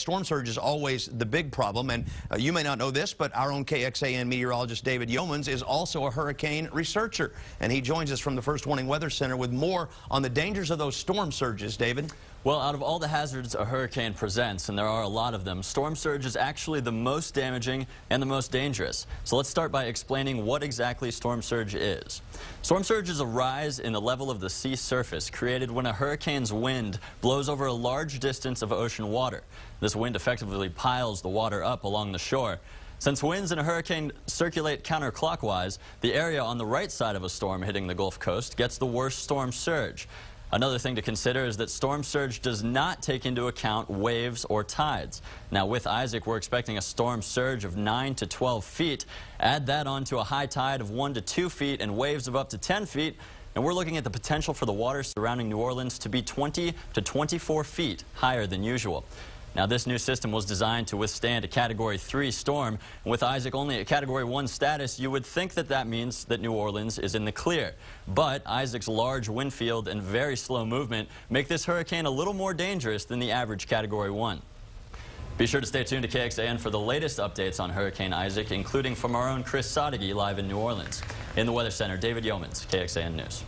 Storm surge is always the big problem, and you may not know this, but our own KXAN meteorologist David Yeomans is also a hurricane researcher, and he joins us from the First Warning Weather Center with more on the dangers of those storm surges. David? Well, out of all the hazards a hurricane presents, and there are a lot of them, storm surge is actually the most damaging and the most dangerous. So let's start by explaining what exactly storm surge is. Storm surge is a rise in the level of the sea surface created when a hurricane's wind blows over a large distance of ocean water. This wind effectively piles the water up along the shore. Since winds in a hurricane circulate counterclockwise, the area on the right side of a storm hitting the Gulf Coast gets the worst storm surge. Another thing to consider is that storm surge does not take into account waves or tides. Now, with Isaac, we're expecting a storm surge of 9 to 12 feet. Add that onto a high tide of 1 to 2 feet and waves of up to 10 feet, and we're looking at the potential for the water surrounding New Orleans to be 20 to 24 feet higher than usual. Now, this new system was designed to withstand a Category 3 storm. And with Isaac only at Category 1 status, you would think that that means that New Orleans is in the clear. But Isaac's large wind field and very slow movement make this hurricane a little more dangerous than the average Category 1. Be sure to stay tuned to KXAN for the latest updates on Hurricane Isaac, including from our own Chris Sadeghi live in New Orleans. In the Weather Center, David Yeomans, KXAN News.